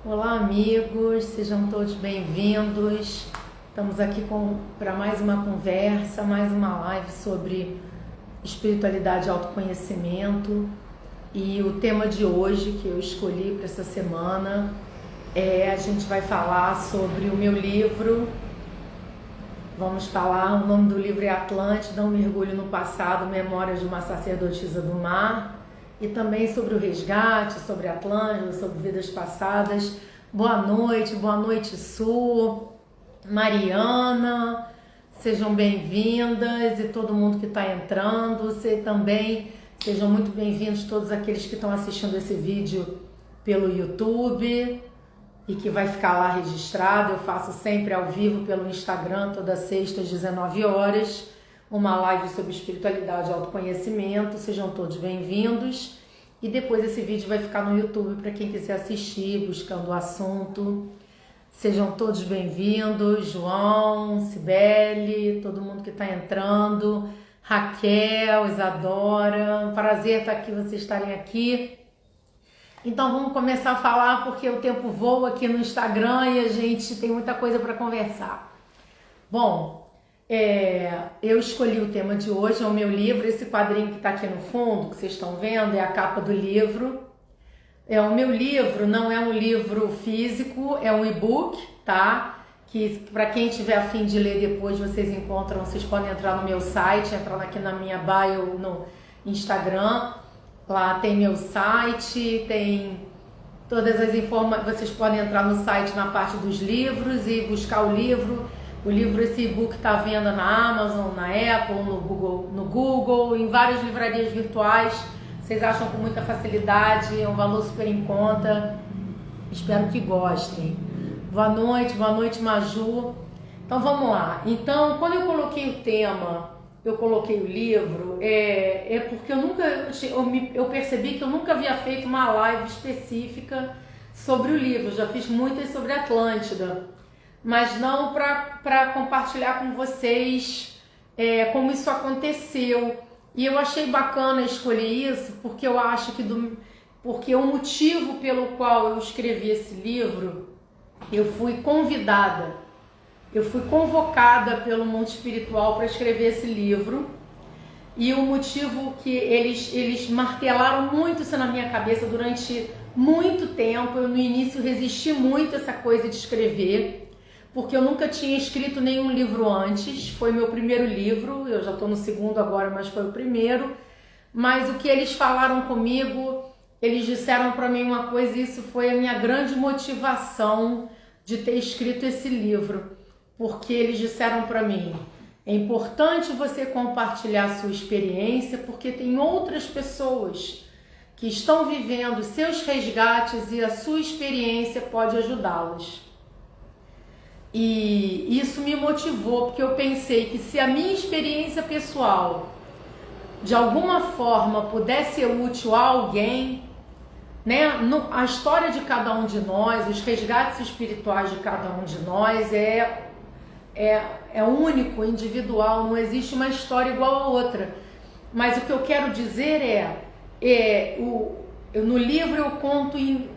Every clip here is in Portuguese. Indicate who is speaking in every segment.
Speaker 1: Olá, amigos, sejam todos bem-vindos. Estamos aqui para mais uma conversa, mais uma live sobre espiritualidade e autoconhecimento. E o tema de hoje que eu escolhi para essa semana a gente vai falar sobre o meu livro. Vamos falar, o nome do livro é Atlântida, um mergulho no passado, Memórias de uma sacerdotisa do mar. E também sobre o resgate, sobre Atlântida, sobre vidas passadas. Boa noite Su, Mariana, sejam bem-vindas e todo mundo que está entrando. Você também, sejam muito bem-vindos todos aqueles que estão assistindo esse vídeo pelo YouTube e que vai ficar lá registrado. Eu faço sempre ao vivo pelo Instagram, toda sexta às 19 horas. Uma live sobre espiritualidade e autoconhecimento. Sejam todos bem-vindos. E depois esse vídeo vai ficar no YouTube para quem quiser assistir, buscando o assunto. Sejam todos bem-vindos. João, Cibele, todo mundo que está entrando. Raquel, Isadora. Um prazer estar aqui, vocês estarem aqui. Então vamos começar a falar porque o tempo voa aqui no Instagram e a gente tem muita coisa para conversar. Bom, eu escolhi o tema de hoje, é o meu livro. Esse quadrinho que está aqui no fundo, que vocês estão vendo, é a capa do livro. O meu livro não é um livro físico, é um e-book, tá? Que para quem tiver a fim de ler depois, vocês encontram, vocês podem entrar no meu site, entrar aqui na minha bio no Instagram. Lá tem meu site, tem todas as informações. Vocês podem entrar no site na parte dos livros e buscar o livro. O livro, esse e-book está à venda na Amazon, na Apple, no Google, em várias livrarias virtuais. Vocês acham com muita facilidade, é um valor super em conta. Espero que gostem. Boa noite Maju. Então vamos lá. Então, quando eu coloquei o tema, eu coloquei o livro, porque eu percebi que eu nunca havia feito uma live específica sobre o livro. Eu já fiz muitas sobre Atlântida, mas não para compartilhar com vocês como isso aconteceu. E eu achei bacana escolher isso, porque eu acho que porque o motivo pelo qual eu escrevi esse livro, eu fui convocada pelo mundo espiritual para escrever esse livro. E o motivo que eles martelaram muito isso na minha cabeça durante muito tempo. Eu no início resisti muito a essa coisa de escrever, porque eu nunca tinha escrito nenhum livro antes. Foi meu primeiro livro, eu já estou no segundo agora, mas foi o primeiro. Mas o que eles falaram comigo, eles disseram para mim uma coisa, e isso foi a minha grande motivação de ter escrito esse livro. Porque eles disseram para mim, é importante você compartilhar a sua experiência, porque tem outras pessoas que estão vivendo seus resgates e a sua experiência pode ajudá-los. E isso me motivou, porque eu pensei que se a minha experiência pessoal de alguma forma pudesse ser útil a alguém, né? A história de cada um de nós, os resgates espirituais de cada um de nós é único, individual, não existe uma história igual a outra. Mas o que eu quero dizer no livro eu conto em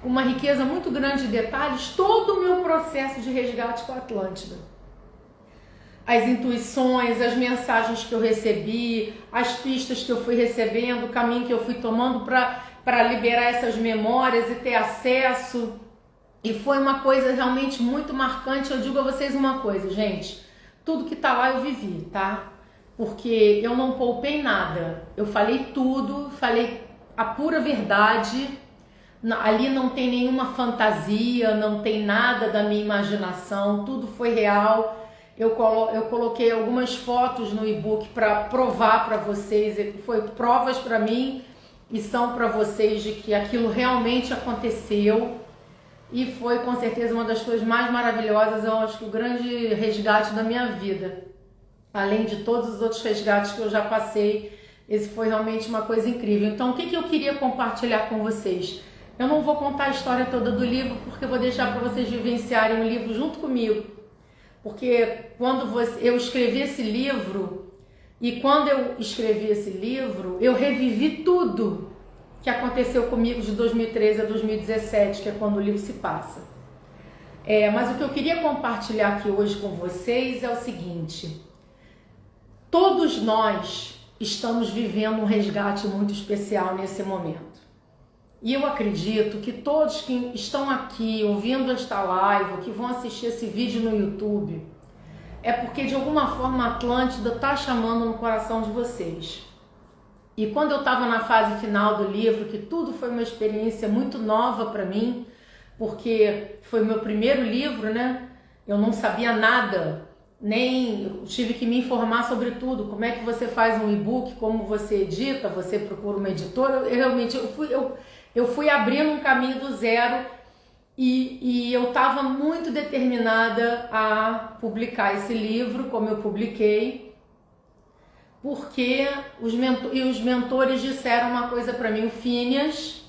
Speaker 1: uma riqueza muito grande de detalhes todo o meu processo de resgate com a Atlântida. As intuições, as mensagens que eu recebi, as pistas que eu fui recebendo, o caminho que eu fui tomando para liberar essas memórias e ter acesso. E foi uma coisa realmente muito marcante. Eu digo a vocês uma coisa, gente, tudo que tá lá eu vivi, tá? Porque eu não poupei nada, eu falei tudo, falei a pura verdade. Ali não tem nenhuma fantasia, não tem nada da minha imaginação, tudo foi real. Eu coloquei algumas fotos no e-book para provar para vocês, foi provas para mim e são para vocês de que aquilo realmente aconteceu. E foi com certeza uma das coisas mais maravilhosas, eu acho que o grande resgate da minha vida. Além de todos os outros resgates que eu já passei, esse foi realmente uma coisa incrível. Então, o que eu queria compartilhar com vocês? Eu não vou contar a história toda do livro, porque eu vou deixar para vocês vivenciarem o livro junto comigo. Porque quando eu escrevi esse livro, eu revivi tudo. que aconteceu comigo de 2013 a 2017, que é quando o livro se passa. Mas o que eu queria compartilhar aqui hoje com vocês é o seguinte: todos nós estamos vivendo um resgate muito especial nesse momento. E eu acredito que todos que estão aqui ouvindo esta live, que vão assistir esse vídeo no YouTube, é porque de alguma forma a Atlântida está chamando no coração de vocês. E quando eu estava na fase final do livro, que tudo foi uma experiência muito nova para mim, porque foi o meu primeiro livro, né? Eu não sabia nada, nem tive que me informar sobre tudo, como é que você faz um e-book, como você edita, você procura uma editora. Eu fui abrindo um caminho do zero e eu estava muito determinada a publicar esse livro, como eu publiquei, porque os mentores disseram uma coisa para mim. O Phineas,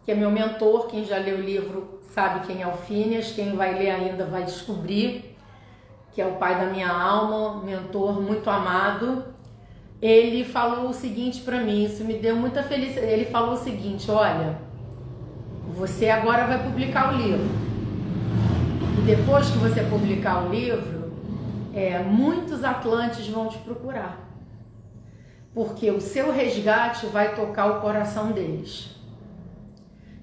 Speaker 1: que é meu mentor, quem já leu o livro sabe quem é o Phineas, quem vai ler ainda vai descobrir, que é o pai da minha alma, mentor muito amado. Ele falou o seguinte para mim, isso me deu muita felicidade. Ele falou o seguinte: olha, você agora vai publicar o livro, e depois que você publicar o livro, muitos atlantes vão te procurar, porque o seu resgate vai tocar o coração deles.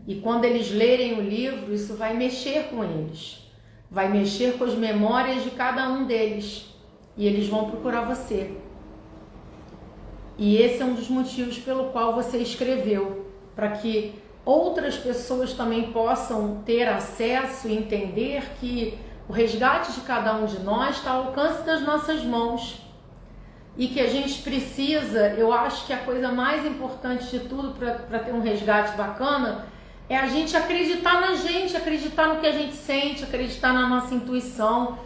Speaker 1: E quando eles lerem o livro, isso vai mexer com eles, vai mexer com as memórias de cada um deles, e eles vão procurar você. E esse é um dos motivos pelo qual você escreveu, para que outras pessoas também possam ter acesso e entender que o resgate de cada um de nós está ao alcance das nossas mãos. E que a gente precisa, eu acho que a coisa mais importante de tudo para ter um resgate bacana é a gente acreditar na gente, acreditar no que a gente sente, acreditar na nossa intuição.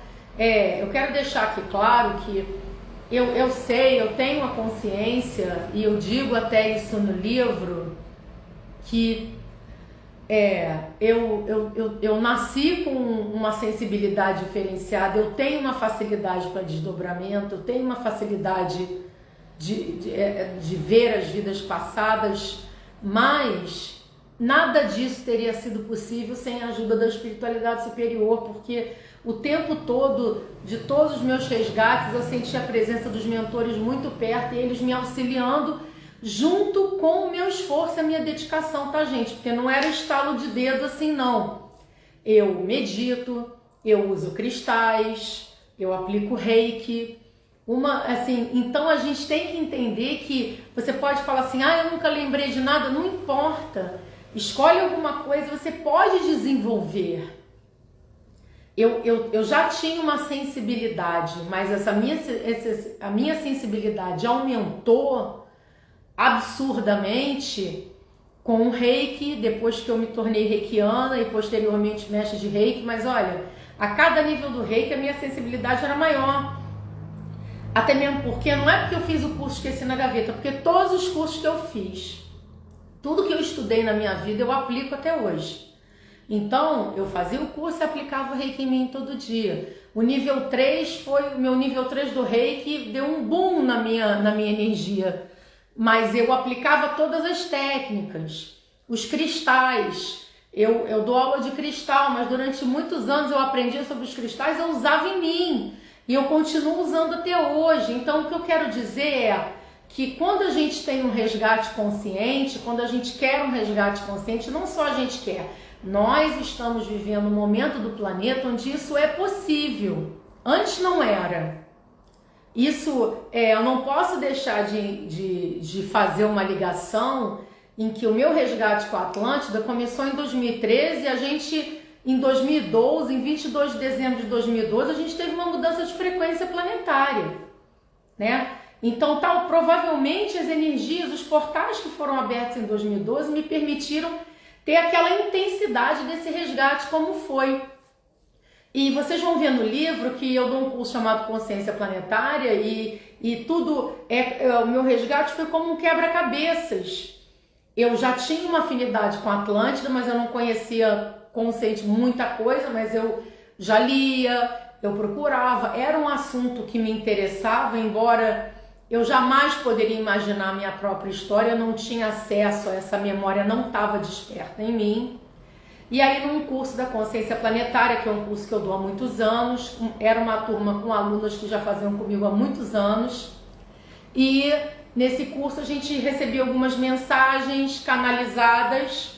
Speaker 1: Eu quero deixar aqui claro que eu sei, eu tenho a consciência, e eu digo até isso no livro, que eu nasci com uma sensibilidade diferenciada, eu tenho uma facilidade para desdobramento, eu tenho uma facilidade de ver as vidas passadas, mas nada disso teria sido possível sem a ajuda da espiritualidade superior, porque o tempo todo, de todos os meus resgates, eu senti a presença dos mentores muito perto, e eles me auxiliando junto com o meu esforço e a minha dedicação, tá, gente? Porque não era estalo de dedo assim, não. Eu medito, eu uso cristais, eu aplico reiki, então a gente tem que entender que você pode falar assim: eu nunca lembrei de nada. Não importa, escolhe alguma coisa, você pode desenvolver. Eu já tinha uma sensibilidade, mas a minha sensibilidade aumentou absurdamente com o reiki, depois que eu me tornei reikiana e posteriormente mestre de reiki. Mas olha, a cada nível do reiki a minha sensibilidade era maior. Até mesmo porque, não é porque eu fiz o curso Esqueci na Gaveta, porque todos os cursos que eu fiz, tudo que eu estudei na minha vida, eu aplico até hoje. Então, eu fazia o curso e aplicava o reiki em mim todo dia. O nível 3 foi o meu nível 3 do reiki, deu um boom na minha energia. Mas eu aplicava todas as técnicas, os cristais. Eu dou aula de cristal, mas durante muitos anos eu aprendi sobre os cristais, eu usava em mim. E eu continuo usando até hoje. Então, o que eu quero dizer é que quando a gente tem um resgate consciente, quando a gente quer um resgate consciente, não só a gente quer, nós estamos vivendo um momento do planeta onde isso é possível. Antes não era. Isso, eu não posso deixar de fazer uma ligação em que o meu resgate com a Atlântida começou em 2013 e a gente, em 2012, em 22 de dezembro de 2012, a gente teve uma mudança de frequência planetária, né? Então, provavelmente as energias, os portais que foram abertos em 2012 me permitiram ter aquela intensidade desse resgate como foi. E vocês vão ver no livro que eu dou um curso chamado Consciência Planetária e tudo, o meu resgate foi como um quebra-cabeças. Eu já tinha uma afinidade com a Atlântida, mas eu não conhecia consciente muita coisa, mas eu já lia, eu procurava, era um assunto que me interessava, embora eu jamais poderia imaginar a minha própria história, eu não tinha acesso a essa memória, não estava desperta em mim. E aí, num curso da Consciência Planetária, que é um curso que eu dou há muitos anos, era uma turma com alunas que já faziam comigo há muitos anos, e nesse curso a gente recebia algumas mensagens canalizadas,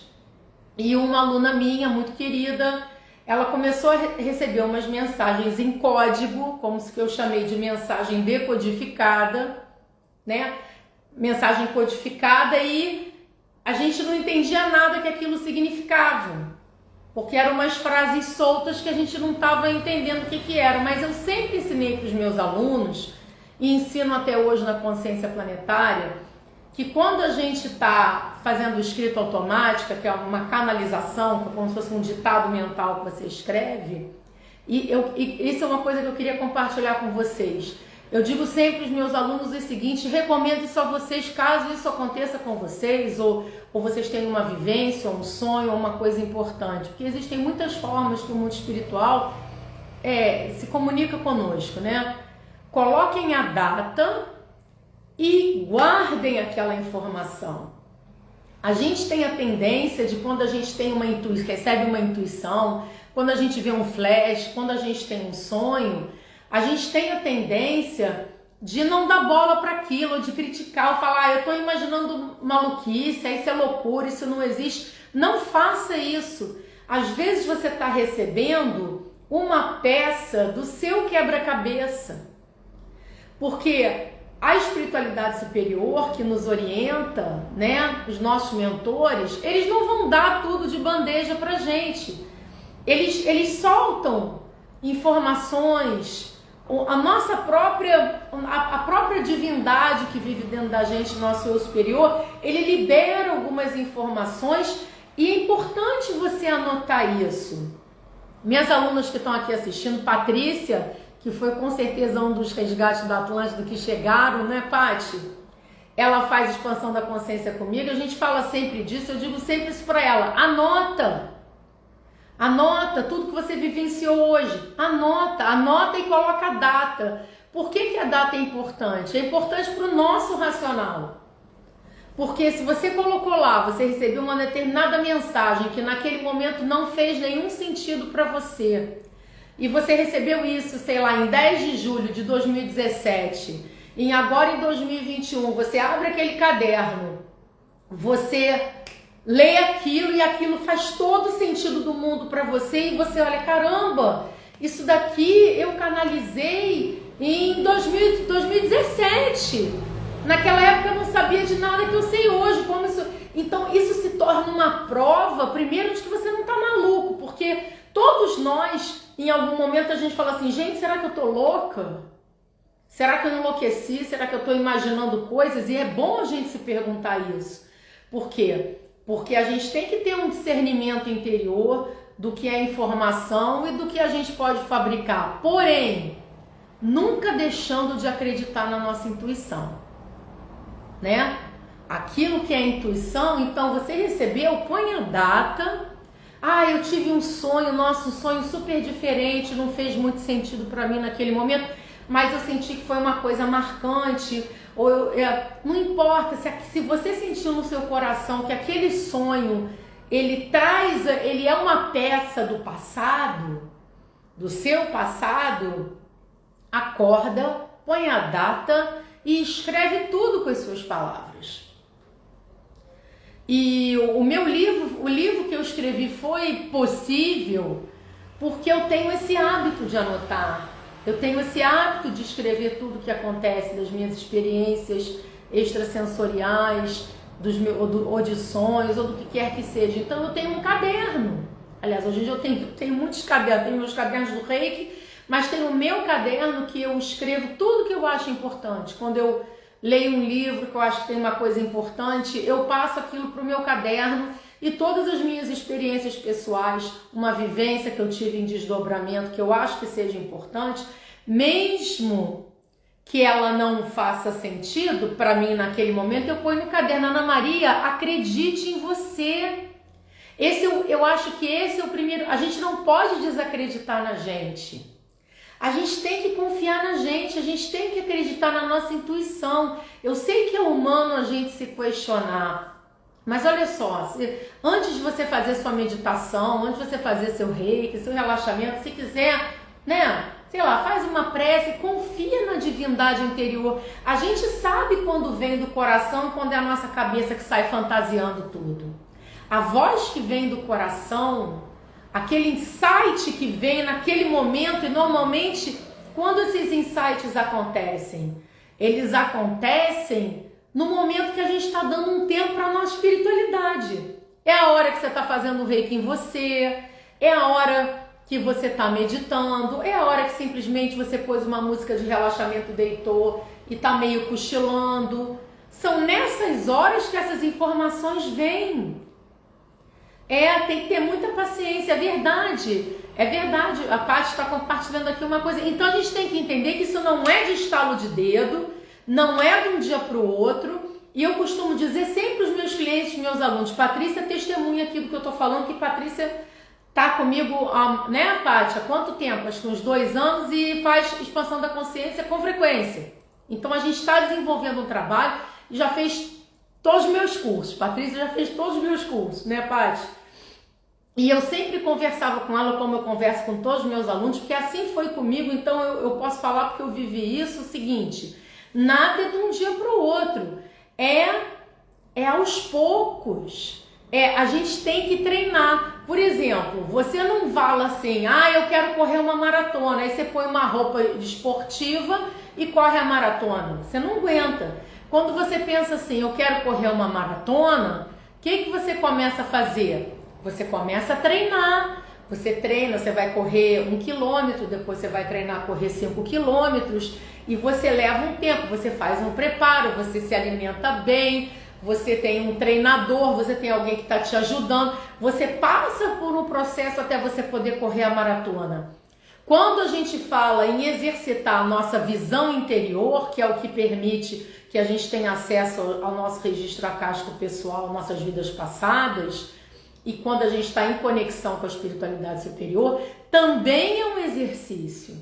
Speaker 1: e uma aluna minha, muito querida, ela começou a receber umas mensagens em código, como se que eu chamei de mensagem decodificada, né? Mensagem codificada, e a gente não entendia nada que aquilo significava, porque eram umas frases soltas que a gente não estava entendendo o que era. Mas eu sempre ensinei para os meus alunos, e ensino até hoje na Consciência Planetária, que quando a gente está fazendo escrita automática, que é uma canalização, que é como se fosse um ditado mental que você escreve, e isso é uma coisa que eu queria compartilhar com vocês. Eu digo sempre aos meus alunos o seguinte: recomendo isso a vocês caso isso aconteça com vocês, ou vocês tenham uma vivência, um sonho, ou uma coisa importante, porque existem muitas formas que o mundo espiritual se comunica conosco, né? Coloquem a data e guardem aquela informação. A gente tem a tendência de, quando a gente tem recebe uma intuição, quando a gente vê um flash, quando a gente tem um sonho, a gente tem a tendência de não dar bola para aquilo, de criticar, ou falar: eu estou imaginando maluquice, isso é loucura, isso não existe. Não faça isso. Às vezes você está recebendo uma peça do seu quebra-cabeça, porque a espiritualidade superior que nos orienta, né, os nossos mentores, eles não vão dar tudo de bandeja pra gente. Eles soltam informações, a própria divindade que vive dentro da gente, nosso eu superior, ele libera algumas informações, e é importante você anotar isso. Minhas alunas que estão aqui assistindo, Patrícia, que foi com certeza um dos resgates da Atlântida que chegaram, né, Paty? Ela faz expansão da consciência comigo, a gente fala sempre disso, eu digo sempre isso para ela: anota tudo que você vivenciou hoje, anota e coloca a data. Por que a data é importante? É importante para o nosso racional, porque se você colocou lá, você recebeu uma determinada mensagem que naquele momento não fez nenhum sentido para você, e você recebeu isso, sei lá, em 10 de julho de 2017, e agora em 2021, você abre aquele caderno, você lê aquilo e aquilo faz todo sentido do mundo para você, e você olha: caramba, isso daqui eu canalizei em 2017. Naquela época eu não sabia de nada que eu sei hoje. Então isso se torna uma prova, primeiro, de que você não está maluco, porque todos nós, em algum momento, a gente fala assim: gente, será que eu tô louca? Será que eu enlouqueci? Será que eu tô imaginando coisas? E é bom a gente se perguntar isso. Por quê? Porque a gente tem que ter um discernimento interior do que é informação e do que a gente pode fabricar. Porém, nunca deixando de acreditar na nossa intuição, né? Aquilo que é intuição, então você recebeu, põe a data. Eu tive um sonho, um sonho super diferente, não fez muito sentido para mim naquele momento, mas eu senti que foi uma coisa marcante. Não importa, se você sentiu no seu coração que aquele sonho, ele é uma peça do passado, do seu passado, acorda, põe a data e escreve tudo com as suas palavras. E o livro que eu escrevi foi possível porque eu tenho esse hábito de anotar. Eu tenho esse hábito de escrever tudo que acontece, das minhas experiências extrasensoriais, ou de sonhos, ou do que quer que seja. Então eu tenho um caderno. Aliás, hoje em dia eu tenho muitos cadernos, tenho meus cadernos do Reiki, mas tenho o meu caderno que eu escrevo tudo que eu acho importante. Quando eu leio um livro que eu acho que tem uma coisa importante, eu passo aquilo para o meu caderno, e todas as minhas experiências pessoais, uma vivência que eu tive em desdobramento que eu acho que seja importante, mesmo que ela não faça sentido para mim naquele momento, eu ponho no caderno. Ana Maria, acredite em você. Eu acho que esse é o primeiro. A gente não pode desacreditar na gente. A gente tem que confiar na gente, a gente tem que acreditar na nossa intuição. Eu sei que é humano a gente se questionar, mas olha só, antes de você fazer sua meditação, antes de você fazer seu reiki, seu relaxamento, se quiser, né, sei lá, faz uma prece, confia na divindade interior. A gente sabe quando vem do coração e quando é a nossa cabeça que sai fantasiando tudo. A voz que vem do coração, aquele insight que vem naquele momento, e normalmente quando esses insights acontecem, eles acontecem no momento que a gente está dando um tempo para a nossa espiritualidade. É a hora que você está fazendo o reiki em você, é a hora que você está meditando, é a hora que simplesmente você pôs uma música de relaxamento, deitou e está meio cochilando. São nessas horas que essas informações vêm. Tem que ter muita paciência, é verdade, a Paty está compartilhando aqui uma coisa. Então a gente tem que entender que isso não é de estalo de dedo, não é de um dia para o outro, e eu costumo dizer sempre aos meus clientes, meus alunos, Patrícia testemunha aqui do que eu estou falando, que Patrícia está comigo, né, Paty, há quanto tempo? Acho que uns 2 anos, e faz expansão da consciência com frequência. Então a gente está desenvolvendo um trabalho, e já fez todos os meus cursos, Patrícia já fez todos os meus cursos, né, Paty? E eu sempre conversava com ela como eu converso com todos os meus alunos, porque assim foi comigo, então eu posso falar porque eu vivi isso, o seguinte, nada é de um dia para o outro, é aos poucos, a gente tem que treinar. Por exemplo, você não fala assim, eu quero correr uma maratona, aí você põe uma roupa esportiva e corre a maratona, você não aguenta. Quando você pensa assim, eu quero correr uma maratona, o que você começa a fazer? Você começa a treinar, você treina, você vai correr 1 quilômetro, depois você vai treinar a correr 5 quilômetros e você leva um tempo, você faz um preparo, você se alimenta bem, você tem um treinador, você tem alguém que está te ajudando, você passa por um processo até você poder correr a maratona. Quando a gente fala em exercitar a nossa visão interior, que é o que permite que a gente tenha acesso ao nosso registro acástico pessoal, nossas vidas passadas, e quando a gente está em conexão com a espiritualidade superior, também é um exercício,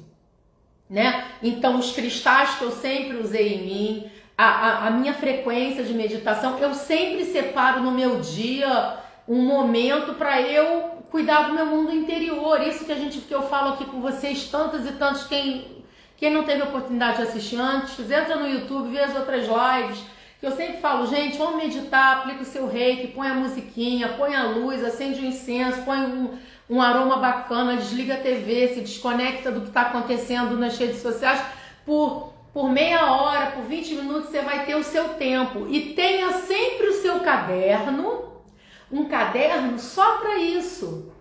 Speaker 1: né? Então, os cristais que eu sempre usei em mim, a minha frequência de meditação, eu sempre separo no meu dia um momento para eu cuidar do meu mundo interior. Isso que eu falo aqui com vocês, tantos e tantos, quem não teve a oportunidade de assistir antes, entra no YouTube, vê as outras lives, que eu sempre falo, gente, vamos meditar, aplica o seu reiki, põe a musiquinha, põe a luz, acende o incenso, põe um aroma bacana, desliga a TV, se desconecta do que está acontecendo nas redes sociais. Por meia hora, por 20 minutos, você vai ter o seu tempo. E tenha sempre o seu caderno, um caderno só para isso.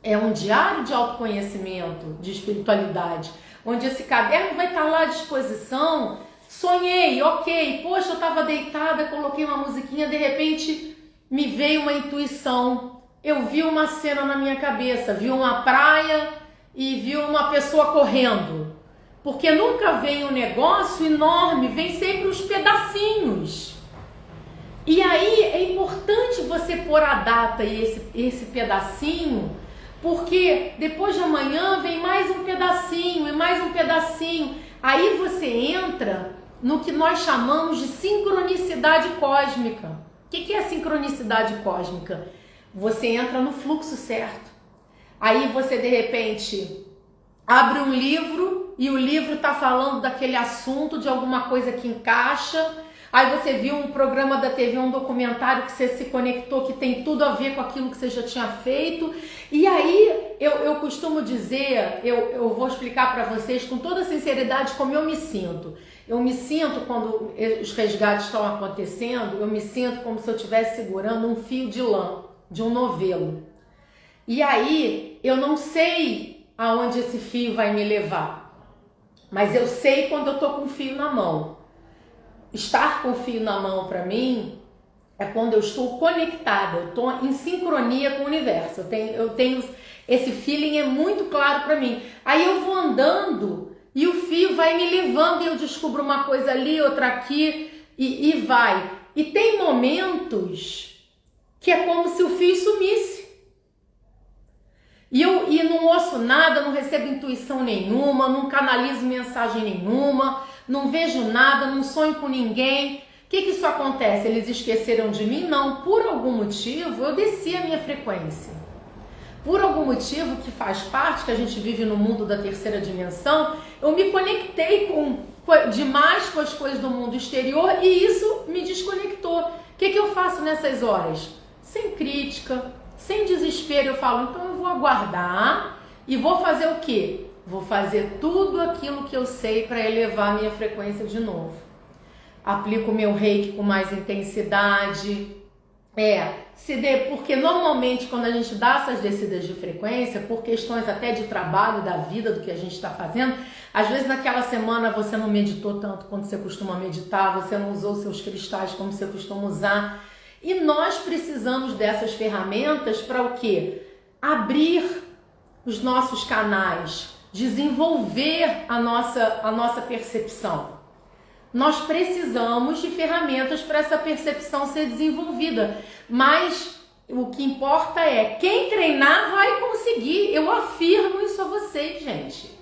Speaker 1: É um diário de autoconhecimento, de espiritualidade, onde esse caderno vai estar lá à disposição. Sonhei, ok, poxa, eu estava deitada, coloquei uma musiquinha, de repente me veio uma intuição. Eu vi uma cena na minha cabeça, vi uma praia e vi uma pessoa correndo. Porque nunca vem um negócio enorme, vem sempre os pedacinhos. E aí é importante você pôr a data e esse pedacinho, porque depois de amanhã vem mais um pedacinho e mais um pedacinho. Aí você entra no que nós chamamos de sincronicidade cósmica. O que é a sincronicidade cósmica? Você entra no fluxo certo. Aí você, de repente, abre um livro e o livro está falando daquele assunto, de alguma coisa que encaixa. Aí você viu um programa da TV, um documentário que você se conectou, que tem tudo a ver com aquilo que você já tinha feito. E aí eu costumo dizer, eu vou explicar para vocês com toda sinceridade como eu me sinto. Eu me sinto, quando os resgates estão acontecendo, eu me sinto como se eu estivesse segurando um fio de lã, de um novelo. E aí eu não sei aonde esse fio vai me levar, mas eu sei quando eu estou com o fio na mão. Estar com o fio na mão para mim é quando eu estou conectada, eu estou em sincronia com o universo. Eu tenho esse feeling, é muito claro para mim. Aí eu vou andando e o fio vai me levando e eu descubro uma coisa ali, outra aqui e vai. E tem momentos que é como se o fio sumisse. E não ouço ouço nada, não recebo intuição nenhuma, não canalizo mensagem nenhuma, não vejo nada, não sonho com ninguém. O que isso acontece? Eles esqueceram de mim? Não, por algum motivo eu desci a minha frequência. Por algum motivo que faz parte, que a gente vive no mundo da terceira dimensão, eu me conectei demais com as coisas do mundo exterior e isso me desconectou. O que eu faço nessas horas? Sem crítica, sem desespero, eu falo, então eu vou aguardar e vou fazer o quê? Vou fazer tudo aquilo que eu sei para elevar a minha frequência de novo. Aplico o meu reiki com mais intensidade. Porque normalmente quando a gente dá essas descidas de frequência, por questões até de trabalho, da vida, do que a gente está fazendo, às vezes naquela semana você não meditou tanto quanto você costuma meditar, você não usou seus cristais como você costuma usar. E nós precisamos dessas ferramentas para o quê? Abrir os nossos canais, desenvolver a nossa percepção. Nós precisamos de ferramentas para essa percepção ser desenvolvida, mas o que importa é quem treinar vai conseguir. Eu afirmo isso a vocês, gente.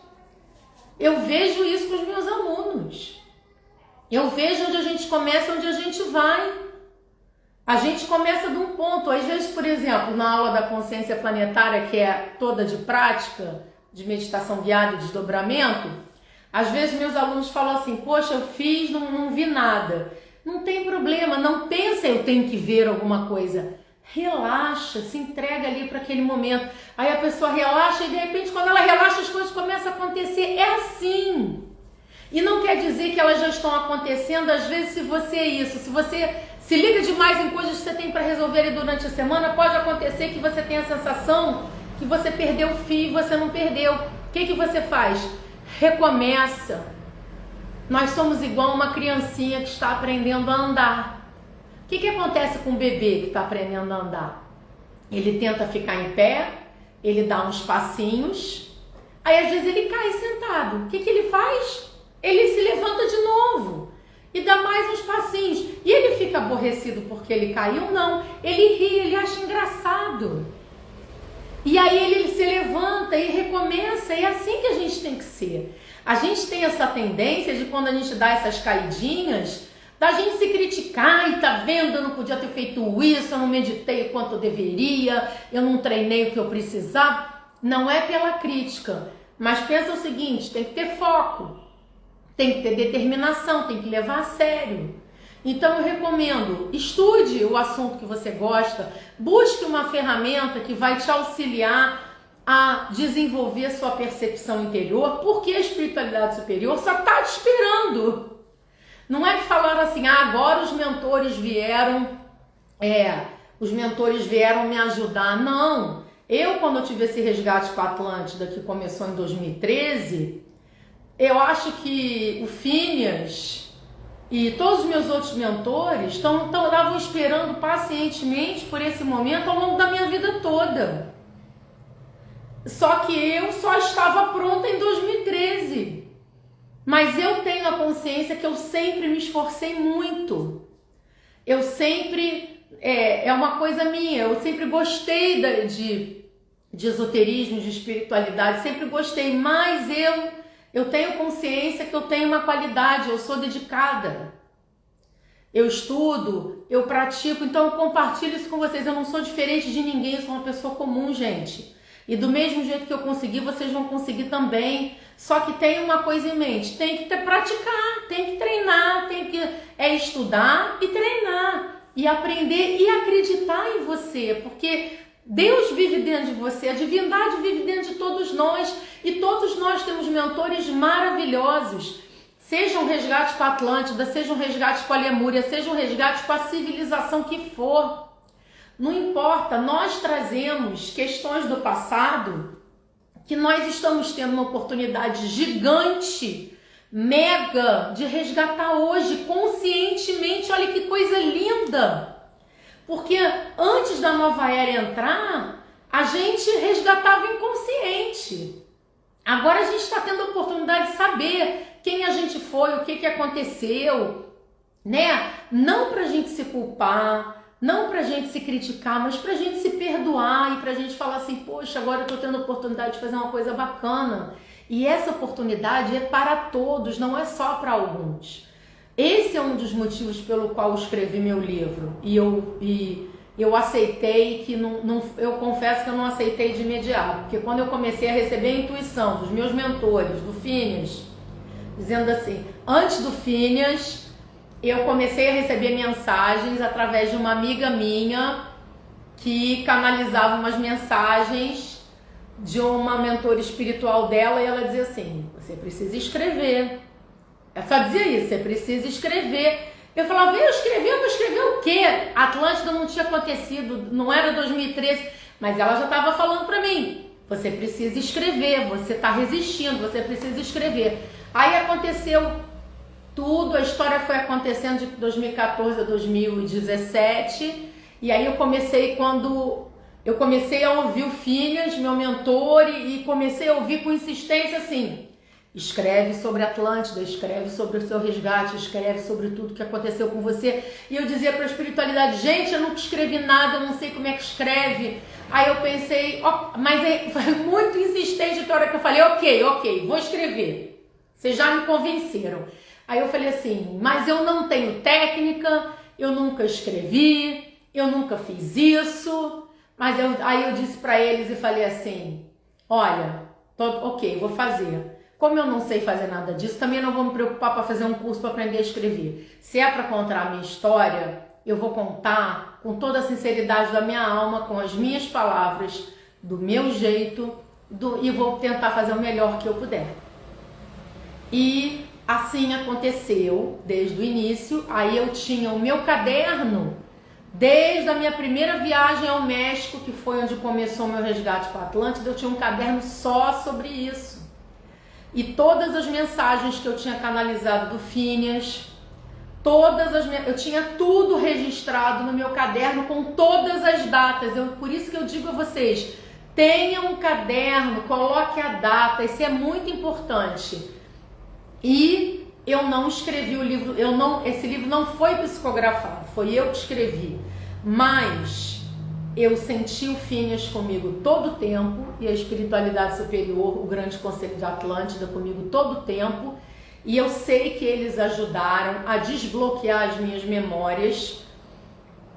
Speaker 1: Eu vejo isso com os meus alunos. Eu vejo onde a gente começa, onde a gente vai. A gente começa de um ponto. Às vezes, por exemplo, na aula da consciência planetária, que é toda de prática, de meditação guiada e desdobramento, às vezes meus alunos falam assim, poxa, eu fiz, não vi nada. Não tem problema, não pensa eu tenho que ver alguma coisa. Relaxa, se entrega ali para aquele momento. Aí a pessoa relaxa e de repente quando ela relaxa as coisas começam a acontecer. É assim. E não quer dizer que elas já estão acontecendo. Às vezes se você se liga demais em coisas que você tem para resolver durante a semana, pode acontecer que você tenha a sensação que você perdeu o fio e você não perdeu. O que você faz? Recomeça. Nós somos igual uma criancinha que está aprendendo a andar. O que acontece com um bebê que está aprendendo a andar? Ele tenta ficar em pé, ele dá uns passinhos, aí às vezes ele cai sentado. O que ele faz? Ele se levanta de novo e dá mais uns passinhos. E ele fica aborrecido porque ele caiu? Não. Ele ri, ele acha engraçado. E aí ele se levanta e recomeça, e é assim que a gente tem que ser. A gente tem essa tendência de quando a gente dá essas caidinhas, da gente se criticar e tá vendo, eu não podia ter feito isso, eu não meditei o quanto eu deveria, eu não treinei o que eu precisava. Não é pela crítica, mas pensa o seguinte, tem que ter foco, tem que ter determinação, tem que levar a sério. Então eu recomendo, estude o assunto que você gosta, busque uma ferramenta que vai te auxiliar a desenvolver a sua percepção interior, porque a espiritualidade superior só está te esperando. Não é que falaram assim, agora os mentores vieram me ajudar. Não, quando eu tive esse resgate com a Atlântida, que começou em 2013, eu acho que o Phineas e todos os meus outros mentores estavam esperando pacientemente por esse momento ao longo da minha vida toda. Só que eu só estava pronta em 2013. Mas eu tenho a consciência que eu sempre me esforcei muito. Eu sempre, é uma coisa minha, eu sempre gostei de esoterismo, de espiritualidade, sempre gostei, mas eu tenho consciência que eu tenho uma qualidade, eu sou dedicada. Eu estudo, eu pratico, então eu compartilho isso com vocês. Eu não sou diferente de ninguém, eu sou uma pessoa comum, gente. E do mesmo jeito que eu consegui, vocês vão conseguir também. Só que tem uma coisa em mente, tem que praticar, tem que treinar, tem que estudar e treinar. E aprender e acreditar em você, porque Deus vive dentro de você, a divindade vive dentro de todos nós. E todos nós temos mentores maravilhosos. Seja um resgate com a Atlântida, seja um resgate com a Lemúria, seja um resgate com a civilização que for. Não importa, nós trazemos questões do passado que nós estamos tendo uma oportunidade gigante, mega, de resgatar hoje, conscientemente. Olha que coisa linda! Porque antes da nova era entrar, a gente resgatava inconsciente. Agora a gente está tendo a oportunidade de saber quem a gente foi, o que aconteceu, né? Não para a gente se culpar, Não pra gente se criticar, mas pra gente se perdoar e pra gente falar assim, poxa, agora eu tô tendo a oportunidade de fazer uma coisa bacana. E essa oportunidade é para todos, não é só para alguns. Esse é um dos motivos pelo qual eu escrevi meu livro. E eu aceitei que eu confesso que eu não aceitei de imediato, porque quando eu comecei a receber a intuição dos meus mentores, do Phineas, dizendo assim, antes do Phineas, eu comecei a receber mensagens através de uma amiga minha que canalizava umas mensagens de uma mentora espiritual dela e ela dizia assim, você precisa escrever. Ela só dizia isso, você precisa escrever. Eu falava, eu vou escrever o quê? Atlântida não tinha acontecido, não era 2013, mas ela já estava falando para mim, você precisa escrever, você está resistindo, você precisa escrever. Aí aconteceu tudo, a história foi acontecendo de 2014 a 2017, e aí quando eu comecei a ouvir o Phineas, meu mentor, e comecei a ouvir com insistência assim, escreve sobre Atlântida, escreve sobre o seu resgate, escreve sobre tudo que aconteceu com você. E eu dizia para a espiritualidade, gente, eu nunca escrevi nada, eu não sei como é que escreve. Aí eu pensei, mas foi muito insistente a hora que eu falei, ok, vou escrever. Vocês já me convenceram. Aí eu falei assim, mas eu não tenho técnica, eu nunca escrevi, eu nunca fiz isso. Mas aí eu disse para eles e falei assim, olha, vou fazer. Como eu não sei fazer nada disso, também não vou me preocupar para fazer um curso para aprender a escrever. Se é para contar a minha história, eu vou contar com toda a sinceridade da minha alma, com as minhas palavras, do meu jeito, e vou tentar fazer o melhor que eu puder. E assim aconteceu desde o início. Aí eu tinha o meu caderno, desde a minha primeira viagem ao México, que foi onde começou o meu resgate com a Atlântida, eu tinha um caderno só sobre isso. E todas as mensagens que eu tinha canalizado do Phineas, eu tinha tudo registrado no meu caderno com todas as datas. Por isso que eu digo a vocês, tenha um caderno, coloque a data, isso é muito importante. E eu não escrevi o livro, esse livro não foi psicografado, foi eu que escrevi, mas eu senti o Phineas comigo todo o tempo e a espiritualidade superior, o grande conselho de Atlântida comigo todo o tempo, e eu sei que eles ajudaram a desbloquear as minhas memórias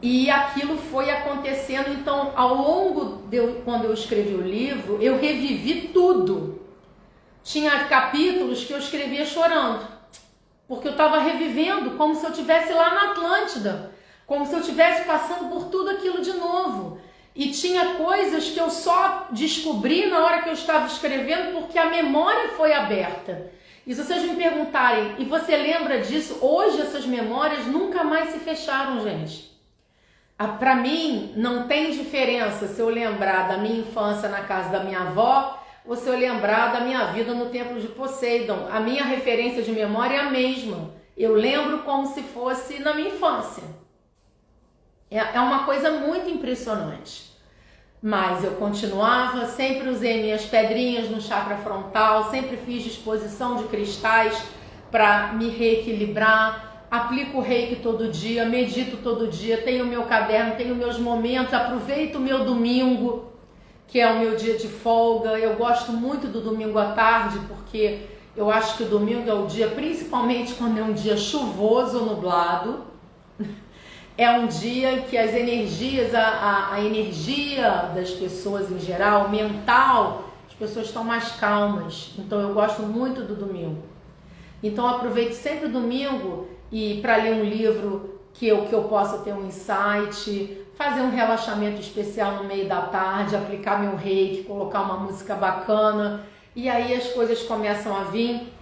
Speaker 1: e aquilo foi acontecendo. Então, ao longo quando eu escrevi o livro, eu revivi tudo. Tinha capítulos que eu escrevia chorando, porque eu estava revivendo como se eu estivesse lá na Atlântida, como se eu estivesse passando por tudo aquilo de novo. E tinha coisas que eu só descobri na hora que eu estava escrevendo porque a memória foi aberta. E se vocês me perguntarem, e você lembra disso? Hoje essas memórias nunca mais se fecharam, gente. Para mim não tem diferença se eu lembrar da minha infância na casa da minha avó ou se eu lembrar da minha vida no templo de Poseidon. A minha referência de memória é a mesma. Eu lembro como se fosse na minha infância. É uma coisa muito impressionante. Mas eu continuava, sempre usei minhas pedrinhas no chakra frontal, sempre fiz disposição de cristais para me reequilibrar, aplico o reiki todo dia, medito todo dia, tenho o meu caderno, tenho meus momentos, aproveito o meu domingo, que é o meu dia de folga. Eu gosto muito do domingo à tarde, porque eu acho que o domingo é o dia, principalmente quando é um dia chuvoso ou nublado, é um dia que as energias, a energia das pessoas em geral, mental, as pessoas estão mais calmas. Então eu gosto muito do domingo. Então eu aproveito sempre o domingo e para ler um livro que eu possa ter um insight, fazer um relaxamento especial no meio da tarde, aplicar meu reiki, colocar uma música bacana, e aí as coisas começam a vir,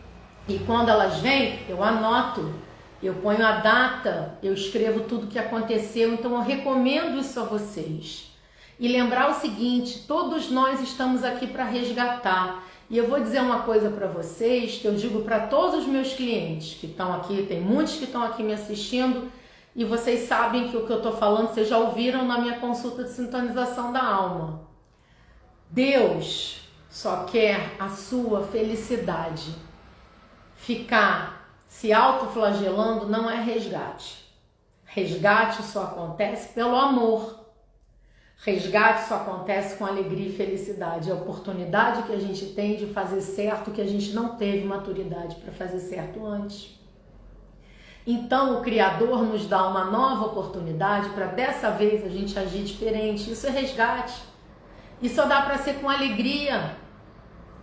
Speaker 1: e quando elas vêm, eu anoto. Eu ponho a data, eu escrevo tudo que aconteceu, então eu recomendo isso a vocês. E lembrar o seguinte, todos nós estamos aqui para resgatar. E eu vou dizer uma coisa para vocês, que eu digo para todos os meus clientes que estão aqui, tem muitos que estão aqui me assistindo, e vocês sabem que o que eu estou falando, vocês já ouviram na minha consulta de sintonização da alma. Deus só quer a sua felicidade. Ficar se autoflagelando não é resgate. Resgate só acontece pelo amor. Resgate só acontece com alegria e felicidade. É a oportunidade que a gente tem de fazer certo que a gente não teve maturidade para fazer certo antes. Então o Criador nos dá uma nova oportunidade para dessa vez a gente agir diferente. Isso é resgate. E só dá para ser com alegria.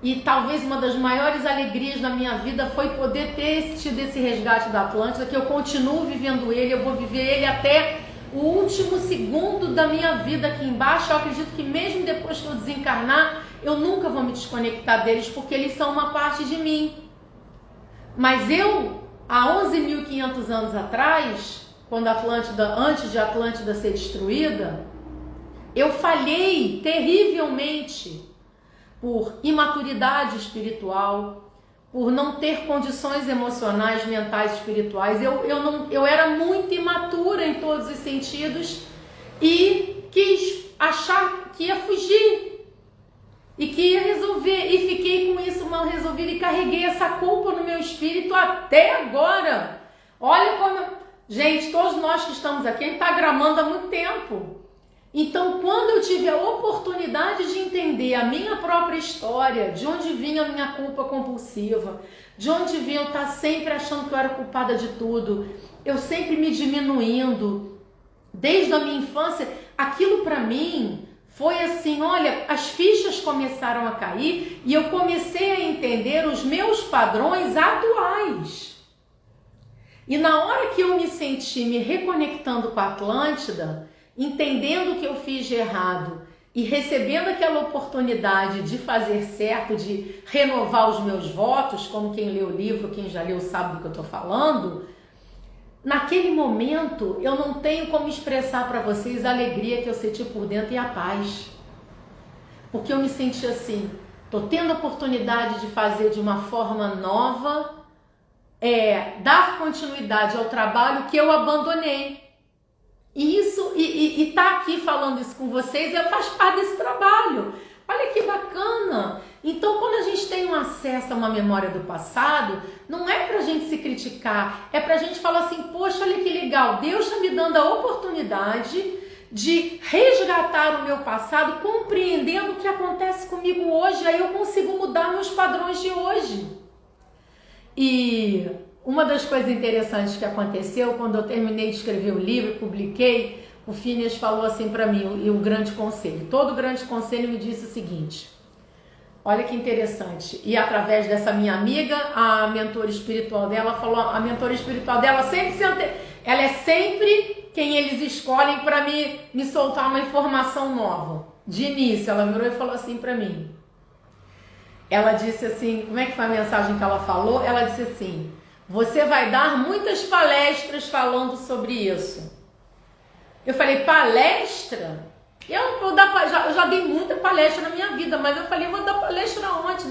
Speaker 1: E talvez uma das maiores alegrias da minha vida foi poder ter tido esse resgate da Atlântida, que eu continuo vivendo ele, eu vou viver ele até o último segundo da minha vida aqui embaixo. Eu acredito que mesmo depois que eu desencarnar, eu nunca vou me desconectar deles, porque eles são uma parte de mim. Mas eu, há 11.500 anos atrás, quando a Atlântida, antes de a Atlântida ser destruída, eu falhei terrivelmente por imaturidade espiritual, por não ter condições emocionais, mentais, espirituais. Eu era muito imatura em todos os sentidos e quis achar que ia fugir e que ia resolver, e fiquei com isso mal resolvido e carreguei essa culpa no meu espírito até agora. Olha como... Gente, todos nós que estamos aqui, a gente está gramando há muito tempo. Então, quando eu tive a oportunidade de entender a minha própria história, de onde vinha a minha culpa compulsiva, de onde vinha eu estar sempre achando que eu era culpada de tudo, eu sempre me diminuindo, desde a minha infância, aquilo para mim foi assim, olha, as fichas começaram a cair e eu comecei a entender os meus padrões atuais. E na hora que eu me senti me reconectando com a Atlântida, entendendo o que eu fiz de errado e recebendo aquela oportunidade de fazer certo, de renovar os meus votos, como quem lê o livro, quem já leu sabe do que eu estou falando, naquele momento eu não tenho como expressar para vocês a alegria que eu senti por dentro e a paz. Porque eu me senti assim, estou tendo a oportunidade de fazer de uma forma nova, dar continuidade ao trabalho que eu abandonei. E tá aqui falando isso com vocês faz parte desse trabalho. Olha que bacana. Então, quando a gente tem um acesso a uma memória do passado, não é pra gente se criticar, é pra gente falar assim, poxa, olha que legal, Deus está me dando a oportunidade de resgatar o meu passado, compreendendo o que acontece comigo hoje, aí eu consigo mudar meus padrões de hoje. E uma das coisas interessantes que aconteceu, quando eu terminei de escrever o livro e publiquei, o Phineas falou assim para mim, e o grande conselho, todo grande conselho me disse o seguinte, olha que interessante, e através dessa minha amiga, a mentora espiritual dela falou, a mentora espiritual dela ela é sempre quem eles escolhem para me soltar uma informação nova. De início, ela virou e falou assim para mim, ela disse assim, como é que foi a mensagem que ela falou? Ela disse assim, você vai dar muitas palestras falando sobre isso. Eu falei, palestra? Eu já dei muita palestra na minha vida, mas eu falei, vou dar palestra onde?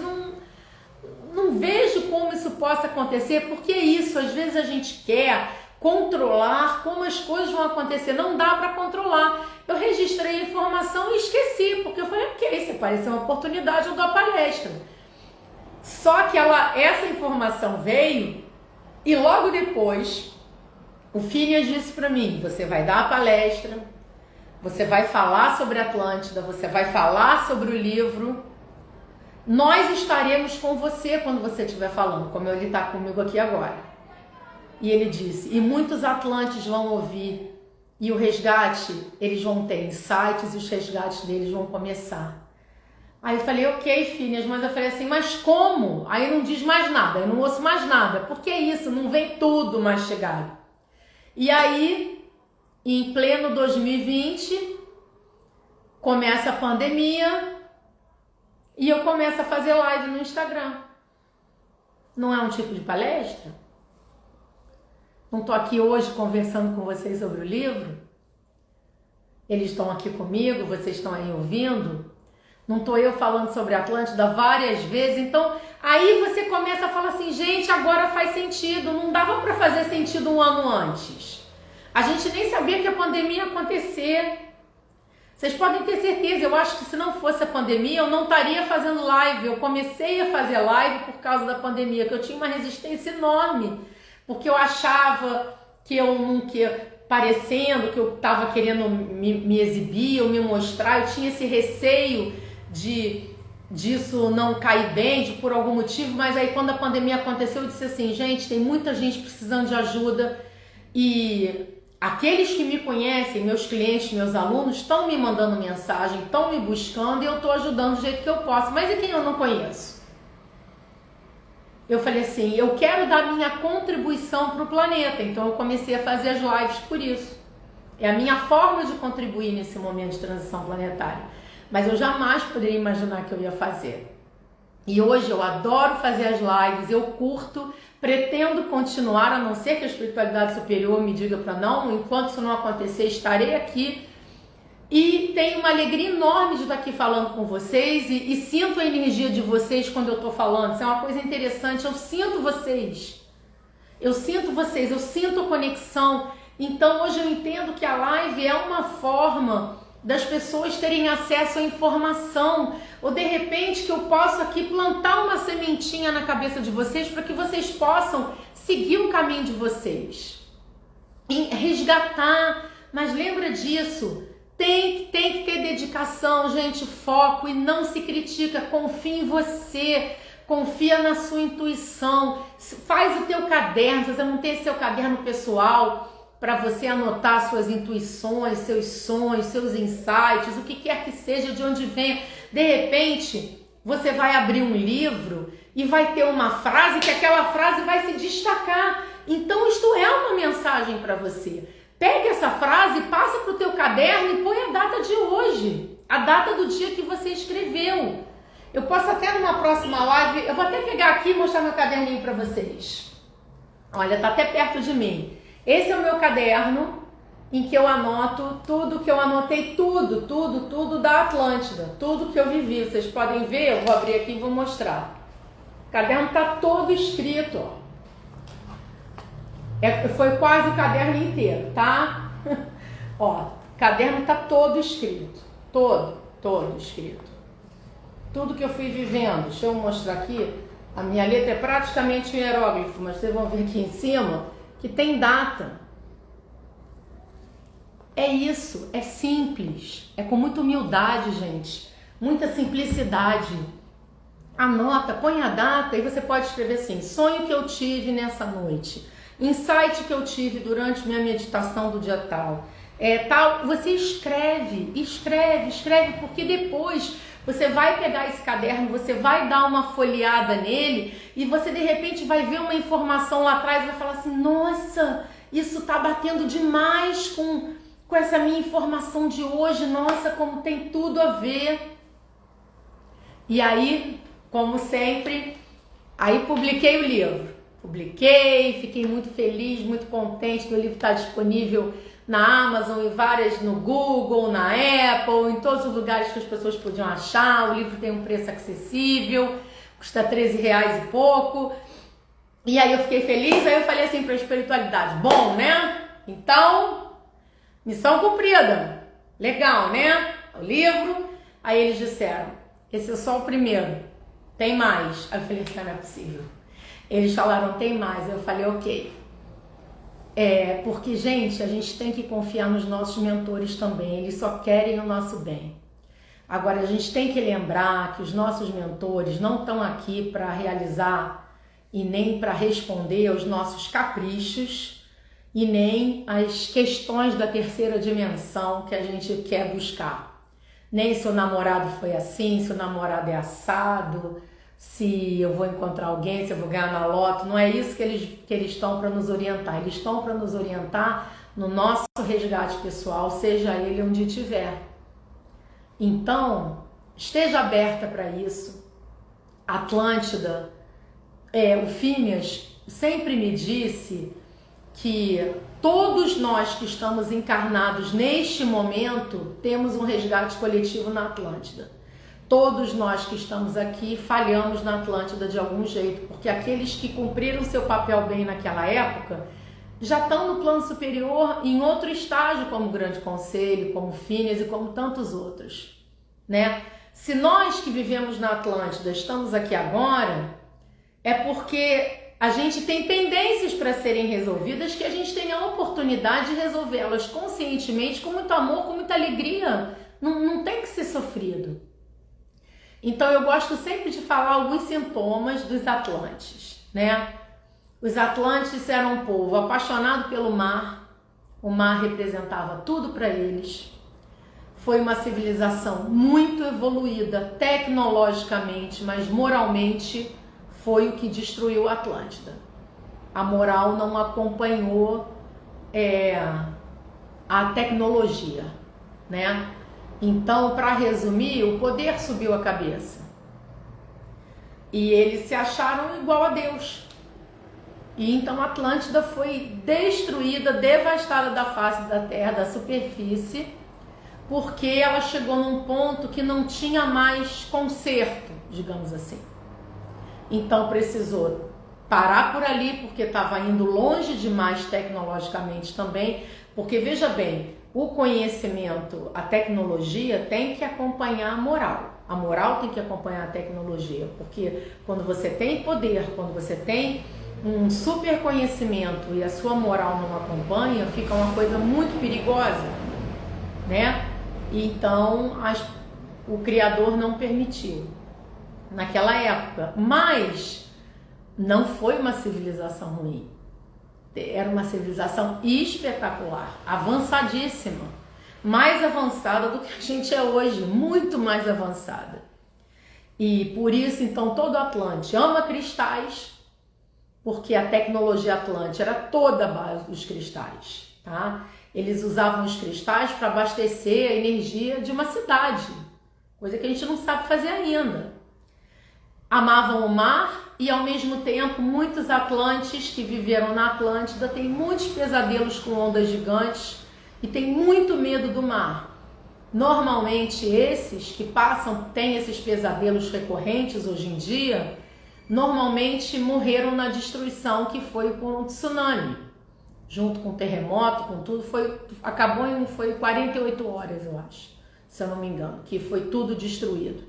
Speaker 1: Não vejo como isso possa acontecer, porque é isso, às vezes a gente quer controlar como as coisas vão acontecer, não dá para controlar. Eu registrei a informação e esqueci, porque eu falei, ok, se aparecer uma oportunidade eu dou a palestra. Só que essa informação veio e logo depois o Phineas disse para mim, você vai dar a palestra, você vai falar sobre a Atlântida, você vai falar sobre o livro, nós estaremos com você quando você estiver falando, como ele está comigo aqui agora. E ele disse, e muitos Atlantes vão ouvir, e o resgate, eles vão ter insights e os resgates deles vão começar. Aí eu falei, ok, Phineas, mas eu falei assim, mas como? Aí não diz mais nada, eu não ouço mais nada. Por que isso? Não vem tudo mastigado. E aí, em pleno 2020, começa a pandemia e eu começo a fazer live no Instagram. Não é um tipo de palestra? Não estou aqui hoje conversando com vocês sobre o livro? Eles estão aqui comigo, vocês estão aí ouvindo? Não estou eu falando sobre a Atlântida várias vezes? Então, aí você começa a falar assim, gente, agora faz sentido. Não dava para fazer sentido um ano antes. A gente nem sabia que a pandemia ia acontecer. Vocês podem ter certeza, eu acho que se não fosse a pandemia, eu não estaria fazendo live. Eu comecei a fazer live por causa da pandemia, que eu tinha uma resistência enorme. Porque eu achava que eu não queria... parecendo que eu estava querendo me exibir ou me mostrar. Eu tinha esse receio disso não cair bem, por algum motivo, mas aí quando a pandemia aconteceu eu disse assim, gente, tem muita gente precisando de ajuda e aqueles que me conhecem, meus clientes, meus alunos, estão me mandando mensagem, estão me buscando e eu estou ajudando do jeito que eu posso, mas e quem eu não conheço? Eu falei assim, eu quero dar minha contribuição para o planeta, então eu comecei a fazer as lives por isso. É a minha forma de contribuir nesse momento de transição planetária. Mas eu jamais poderia imaginar que eu ia fazer. E hoje eu adoro fazer as lives, eu curto, pretendo continuar, a não ser que a espiritualidade superior me diga para não, enquanto isso não acontecer, estarei aqui. E tenho uma alegria enorme de estar aqui falando com vocês e sinto a energia de vocês quando eu estou falando. Isso é uma coisa interessante, eu sinto vocês. Eu sinto a conexão. Então hoje eu entendo que a live é uma forma das pessoas terem acesso à informação, ou de repente que eu posso aqui plantar uma sementinha na cabeça de vocês para que vocês possam seguir o caminho de vocês, e resgatar. Mas lembra disso, tem que ter dedicação, gente, foco, e não se critica, confia em você, confia na sua intuição, faz o teu caderno. Se você não tem seu caderno pessoal para você anotar suas intuições, seus sonhos, seus insights, o que quer que seja, de onde vem. De repente, você vai abrir um livro e vai ter uma frase que aquela frase vai se destacar. Então, isto é uma mensagem para você. Pega essa frase, passa para o teu caderno e põe a data de hoje, a data do dia que você escreveu. Eu posso até numa próxima live, eu vou até pegar aqui e mostrar meu caderninho para vocês. Olha, tá até perto de mim. Esse é o meu caderno em que eu anoto tudo que eu anotei, tudo da Atlântida, tudo que eu vivi. Vocês podem ver, eu vou abrir aqui e vou mostrar. O caderno tá todo escrito, ó. Foi quase o caderno inteiro, tá? Ó, o caderno tá todo escrito, todo escrito. Tudo que eu fui vivendo. Deixa eu mostrar aqui. A minha letra é praticamente um hieróglifo, mas vocês vão ver aqui em cima que tem data. É isso, é simples, é com muita humildade, gente, muita simplicidade. Anota, põe a data e você pode escrever assim: sonho que eu tive nessa noite, insight que eu tive durante minha meditação do dia tal. Tal. Você escreve, porque depois você vai pegar esse caderno, você vai dar uma folheada nele e você de repente vai ver uma informação lá atrás e vai falar assim: nossa, isso tá batendo demais com essa minha informação de hoje, nossa, como tem tudo a ver. E aí, como sempre, aí publiquei o livro. Fiquei muito feliz, muito contente. O livro está disponível na Amazon e várias, no Google, na Apple, em todos os lugares que as pessoas podiam achar. O livro tem um preço acessível, custa R$13 e pouco. E aí eu fiquei feliz, aí eu falei assim para a espiritualidade: bom, né? Então, missão cumprida. Legal, né? O livro. Aí eles disseram: esse é só o primeiro, tem mais. Aí eu falei: não é possível. Eles falaram: tem mais. Eu falei: ok. Porque, gente, a gente tem que confiar nos nossos mentores também, eles só querem o nosso bem. Agora, a gente tem que lembrar que os nossos mentores não estão aqui para realizar e nem para responder aos nossos caprichos e nem às questões da terceira dimensão que a gente quer buscar. Nem se o namorado foi assim, se o namorado é assado, se eu vou encontrar alguém, se eu vou ganhar na loto. Não é isso que eles estão para nos orientar. Eles estão para nos orientar no nosso resgate pessoal, seja ele onde estiver. Então, esteja aberta para isso. Atlântida, o Phineas sempre me disse que todos nós que estamos encarnados neste momento temos um resgate coletivo na Atlântida. Todos nós que estamos aqui falhamos na Atlântida de algum jeito, porque aqueles que cumpriram seu papel bem naquela época já estão no plano superior em outro estágio, como o Grande Conselho, como Phineas e como tantos outros, né? Se nós que vivemos na Atlântida estamos aqui agora, é porque a gente tem pendências para serem resolvidas que a gente tem a oportunidade de resolvê-las conscientemente, com muito amor, com muita alegria. Não tem que ser sofrido. Então eu gosto sempre de falar alguns sintomas dos Atlantes, né? Os Atlantes eram um povo apaixonado pelo mar. O mar representava tudo para eles. Foi uma civilização muito evoluída tecnologicamente, mas moralmente foi o que destruiu a Atlântida. A moral não acompanhou a tecnologia, né? Então, para resumir, o poder subiu a cabeça. E eles se acharam igual a Deus. E então a Atlântida foi destruída, devastada da face da terra, da superfície, porque ela chegou num ponto que não tinha mais conserto, digamos assim. Então precisou parar por ali, porque estava indo longe demais tecnologicamente também, porque veja bem, o conhecimento, a tecnologia tem que acompanhar a moral tem que acompanhar a tecnologia, porque quando você tem poder, quando você tem um super conhecimento e a sua moral não acompanha, fica uma coisa muito perigosa, né? Então o Criador não permitiu naquela época, mas não foi uma civilização ruim, era uma civilização espetacular, avançadíssima, mais avançada do que a gente é hoje, muito mais avançada. E por isso então todo Atlante ama cristais, porque a tecnologia Atlante era toda a base dos cristais, tá? Eles usavam os cristais para abastecer a energia de uma cidade, coisa que a gente não sabe fazer ainda. Amavam o mar e, ao mesmo tempo, muitos atlantes que viveram na Atlântida têm muitos pesadelos com ondas gigantes e têm muito medo do mar. Normalmente, esses que têm esses pesadelos recorrentes hoje em dia, normalmente morreram na destruição que foi com o tsunami, junto com o terremoto, com tudo, foi 48 horas, eu acho, se eu não me engano, que foi tudo destruído.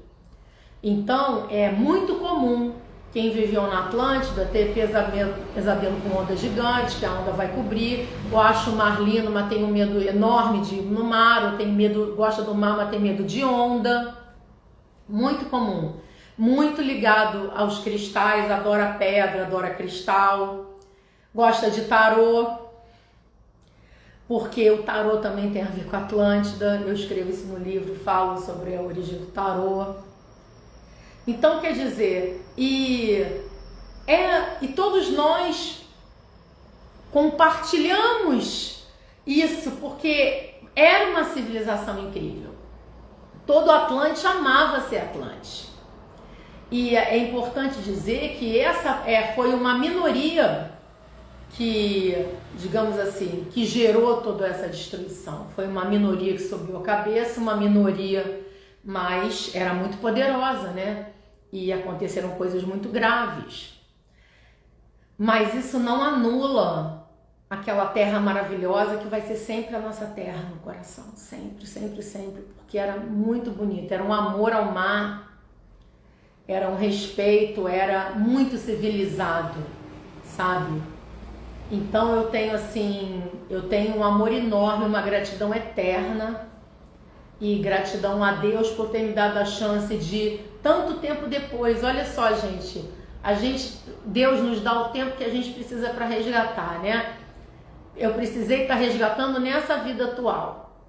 Speaker 1: Então, é muito comum quem viveu na Atlântida ter pesadelo com onda gigante, que a onda vai cobrir, ou acha o mar lindo, mas tem um medo enorme de ir no mar, ou tem medo, gosta do mar, mas tem medo de onda. Muito comum. Muito ligado aos cristais, adora pedra, adora cristal, gosta de tarô, porque o tarô também tem a ver com a Atlântida. Eu escrevo isso no livro, falo sobre a origem do tarô. Então, quer dizer, e todos nós compartilhamos isso, porque era uma civilização incrível. Todo Atlante amava ser Atlante. E é importante dizer que essa foi uma minoria que, digamos assim, que gerou toda essa destruição. Foi uma minoria que subiu a cabeça, uma minoria, mas era muito poderosa, né? E aconteceram coisas muito graves. Mas isso não anula aquela terra maravilhosa que vai ser sempre a nossa terra no coração. Sempre, sempre, sempre. Porque era muito bonito, era um amor ao mar, era um respeito, era muito civilizado, sabe? Então eu tenho um amor enorme, uma gratidão eterna e gratidão a Deus por ter me dado a chance de, tanto tempo depois, olha só, gente, Deus nos dá o tempo que a gente precisa para resgatar, né? Eu precisei estar resgatando nessa vida atual,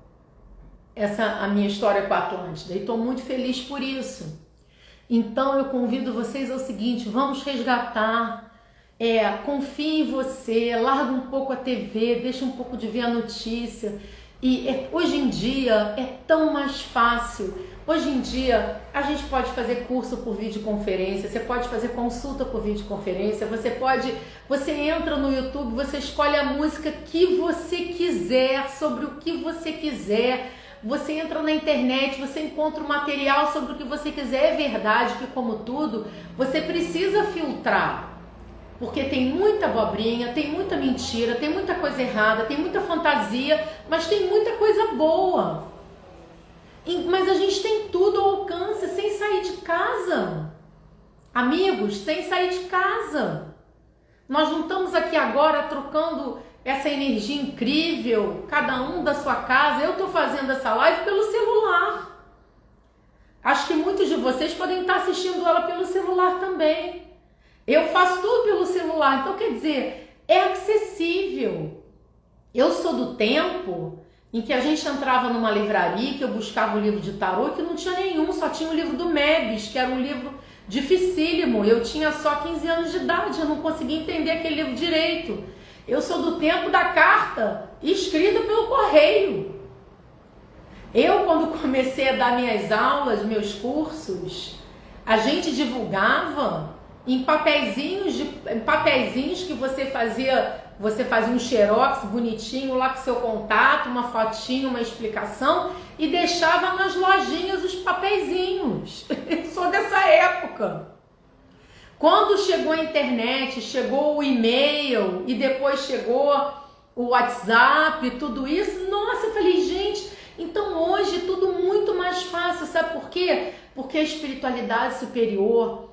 Speaker 1: a minha história com a Atlântida, e estou muito feliz por isso. Então eu convido vocês ao seguinte: vamos resgatar, confie em você, larga um pouco a TV, deixa um pouco de ver a notícia. E hoje em dia é tão mais fácil. Hoje em dia a gente pode fazer curso por videoconferência, você pode fazer consulta por videoconferência, você entra no YouTube, você escolhe a música que você quiser, sobre o que você quiser, você entra na internet, você encontra o material sobre o que você quiser. É verdade que, como tudo, você precisa filtrar. Porque tem muita abobrinha, tem muita mentira, tem muita coisa errada, tem muita fantasia, mas tem muita coisa boa. Mas a gente tem tudo ao alcance sem sair de casa. Amigos, sem sair de casa. Nós não estamos aqui agora trocando essa energia incrível, cada um da sua casa. Eu estou fazendo essa live pelo celular. Acho que muitos de vocês podem estar assistindo ela pelo celular também. Eu faço tudo pelo celular, então quer dizer, é acessível. Eu sou do tempo em que a gente entrava numa livraria, que eu buscava o livro de tarô, que não tinha nenhum, só tinha o livro do Mebes, que era um livro dificílimo. Eu tinha só 15 anos de idade, eu não conseguia entender aquele livro direito. Eu sou do tempo da carta escrita pelo correio. Eu, quando comecei a dar minhas aulas, meus cursos, a gente divulgava em papeizinhos que você fazia um xerox bonitinho lá com seu contato, uma fotinho, uma explicação, e deixava nas lojinhas os papeizinhos. Eu sou dessa época. Quando chegou a internet, chegou o e-mail e depois chegou o WhatsApp, tudo isso, nossa, eu falei, gente, então hoje tudo muito mais fácil, sabe por quê? Porque a espiritualidade superior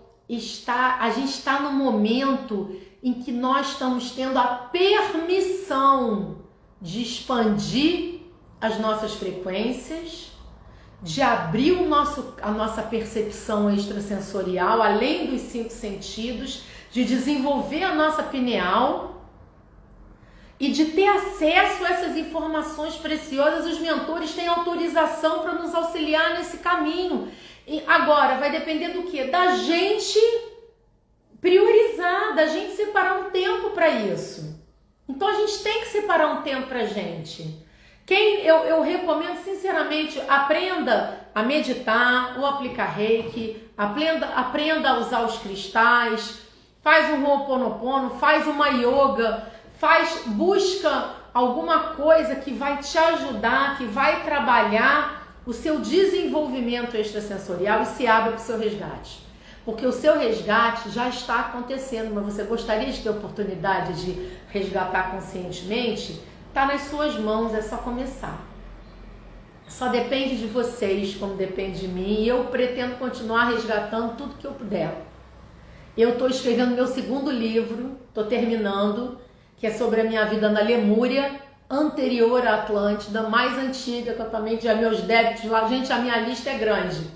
Speaker 1: a gente está no momento em que nós estamos tendo a permissão de expandir as nossas frequências, de abrir a nossa percepção extrasensorial, além dos 5 sentidos, de desenvolver a nossa pineal e de ter acesso a essas informações preciosas. Os mentores têm autorização para nos auxiliar nesse caminho. E agora, vai depender do quê? Da gente priorizar, da gente separar um tempo para isso. Então a gente tem que separar um tempo para a gente. Eu recomendo sinceramente, aprenda a meditar ou aplicar reiki, aprenda a usar os cristais, faz um Ho'oponopono, faz uma yoga, busca alguma coisa que vai te ajudar, que vai trabalhar o seu desenvolvimento extrasensorial e se abre para o seu resgate. Porque o seu resgate já está acontecendo, mas você gostaria de ter a oportunidade de resgatar conscientemente? Está nas suas mãos, é só começar. Só depende de vocês, como depende de mim, e eu pretendo continuar resgatando tudo que eu puder. Eu estou escrevendo meu 2º livro, estou terminando, que é sobre a minha vida na Lemúria, anterior à Atlântida, mais antiga, que eu também tinha meus débitos lá. Gente, a minha lista é grande.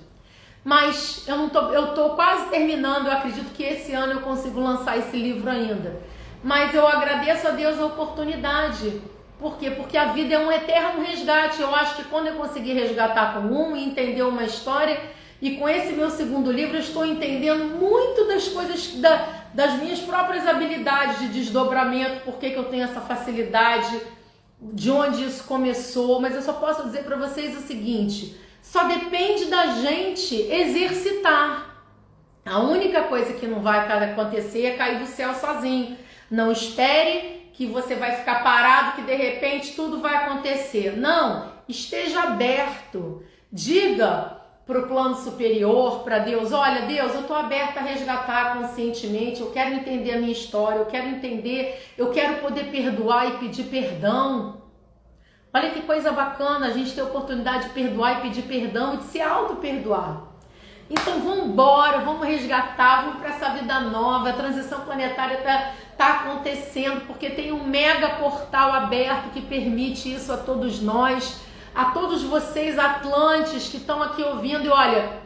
Speaker 1: Mas eu estou quase terminando, eu acredito que esse ano eu consigo lançar esse livro ainda. Mas eu agradeço a Deus a oportunidade. Por quê? Porque a vida é um eterno resgate. Eu acho que quando eu conseguir resgatar com um e entender uma história, e com esse meu 2º livro eu estou entendendo muito das coisas, das minhas próprias habilidades de desdobramento, por que eu tenho essa facilidade, de onde isso começou. Mas eu só posso dizer para vocês o seguinte: só depende da gente exercitar. A única coisa que não vai acontecer é cair do céu sozinho. Não espere que você vai ficar parado, que de repente tudo vai acontecer. Não, esteja aberto. Diga para o plano superior, para Deus: olha, Deus, eu estou aberta a resgatar conscientemente, eu quero entender a minha história, eu quero poder perdoar e pedir perdão. Olha que coisa bacana a gente ter a oportunidade de perdoar e pedir perdão e de se auto-perdoar. Então vamos embora, vamos resgatar, vamos para essa vida nova. A transição planetária está acontecendo porque tem um mega portal aberto que permite isso a todos nós, a todos vocês atlantes que estão aqui ouvindo. E olha,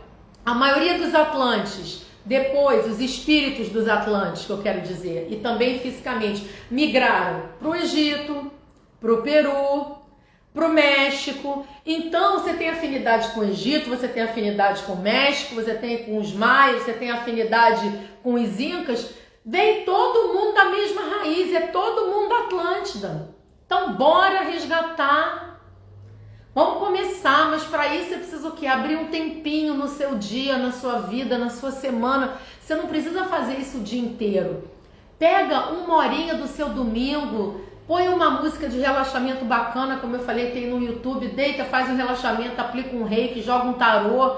Speaker 1: a maioria dos atlantes, depois os espíritos dos atlantes, que eu quero dizer, e também fisicamente, migraram para o Egito, para o Peru, para o México. Então você tem afinidade com o Egito, você tem afinidade com o México, você tem com os maias, você tem afinidade com os incas. Vem todo mundo da mesma raiz, é todo mundo Atlântida. Então bora resgatar. Vamos começar, mas para isso você precisa o quê? Abrir um tempinho no seu dia, na sua vida, na sua semana. Você não precisa fazer isso o dia inteiro. Pega 1 horinha do seu domingo, põe uma música de relaxamento bacana, como eu falei, tem no YouTube, deita, faz um relaxamento, aplica um reiki, joga um tarô,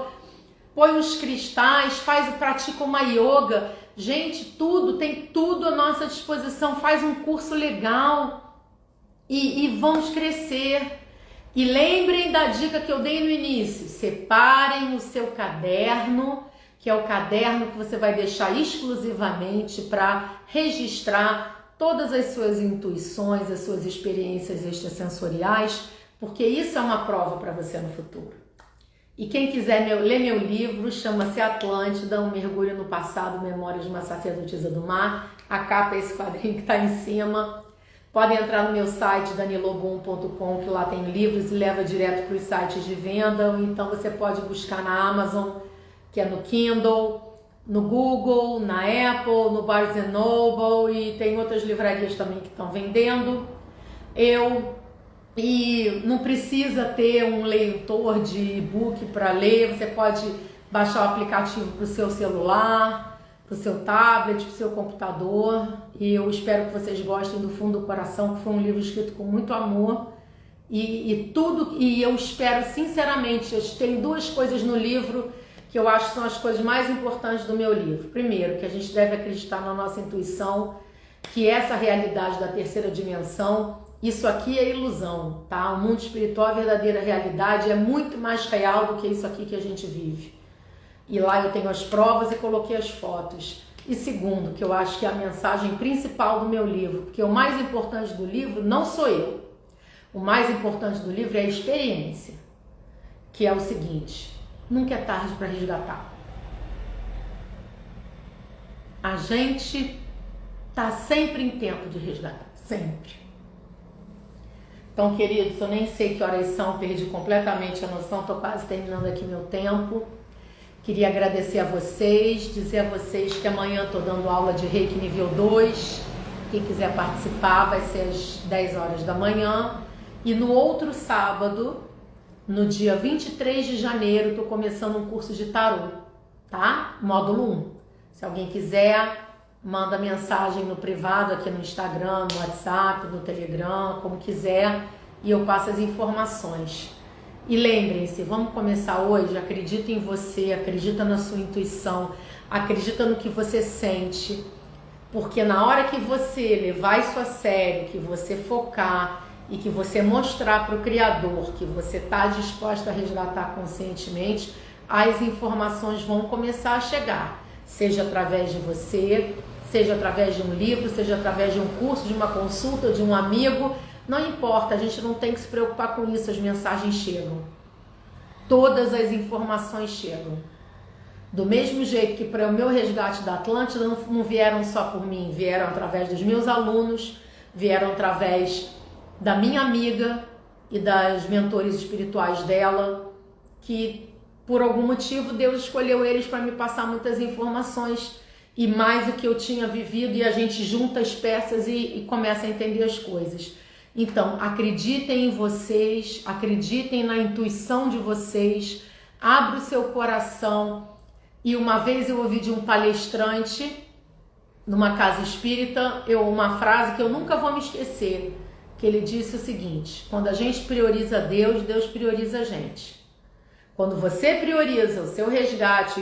Speaker 1: põe uns cristais, pratica uma yoga. Gente, tem tudo à nossa disposição. Faz um curso legal e vamos crescer. E lembrem da dica que eu dei no início: separem o seu caderno que é o caderno que você vai deixar exclusivamente para registrar todas as suas intuições, as suas experiências extrasensoriais, porque isso é uma prova para você no futuro. E quem quiser ler meu livro, chama-se Atlântida, um mergulho no passado, Memórias de uma Sacerdotisa do Mar. A capa é esse quadrinho que está em cima. Podem entrar no meu site danilobum.com, que lá tem livros e leva direto para os sites de venda. Ou então você pode buscar na Amazon, que é no Kindle, no Google, na Apple, no Barnes & Noble, e tem outras livrarias também que estão vendendo. E não precisa ter um leitor de e-book para ler, você pode baixar o aplicativo para o seu celular, para o seu tablet, para o seu computador. E eu espero que vocês gostem do fundo do coração, que foi um livro escrito com muito amor. E eu espero sinceramente, tem duas coisas no livro que eu acho que são as coisas mais importantes do meu livro. Primeiro, que a gente deve acreditar na nossa intuição, que essa realidade da terceira dimensão, isso aqui é ilusão, tá? O mundo espiritual, a verdadeira realidade, é muito mais real do que isso aqui que a gente vive. E lá eu tenho as provas e coloquei as fotos. E segundo, que eu acho que é a mensagem principal do meu livro, porque o mais importante do livro não sou eu. O mais importante do livro é a experiência, que é o seguinte: nunca é tarde para resgatar. A gente tá sempre em tempo de resgatar, sempre. Então, queridos, eu nem sei que horas são, perdi completamente a noção, estou quase terminando aqui meu tempo. Queria agradecer a vocês, dizer a vocês que amanhã estou dando aula de Reiki nível 2. Quem quiser participar vai ser às 10 horas da manhã. E no outro sábado, no dia 23 de janeiro, estou começando um curso de tarô, tá? Módulo 1. Se alguém quiser, manda mensagem no privado, aqui no Instagram, no WhatsApp, no Telegram, como quiser, e eu passo as informações. E lembrem-se, vamos começar hoje, acredita em você, acredita na sua intuição, acredita no que você sente, porque na hora que você levar isso a sério, que você focar e que você mostrar para o Criador que você está disposta a resgatar conscientemente, as informações vão começar a chegar, seja através de você, seja através de um livro, seja através de um curso, de uma consulta, de um amigo, não importa, a gente não tem que se preocupar com isso, as mensagens chegam. Todas as informações chegam. Do mesmo jeito que para o meu resgate da Atlântida não vieram só por mim, vieram através dos meus alunos, vieram através da minha amiga e das mentores espirituais dela, que por algum motivo Deus escolheu eles para me passar muitas informações e mais o que eu tinha vivido, e a gente junta as peças e começa a entender as coisas. Então, acreditem em vocês, acreditem na intuição de vocês, abra o seu coração. E uma vez eu ouvi de um palestrante numa casa espírita, uma frase que eu nunca vou me esquecer, que ele disse o seguinte: quando a gente prioriza Deus, Deus prioriza a gente. Quando você prioriza o seu resgate,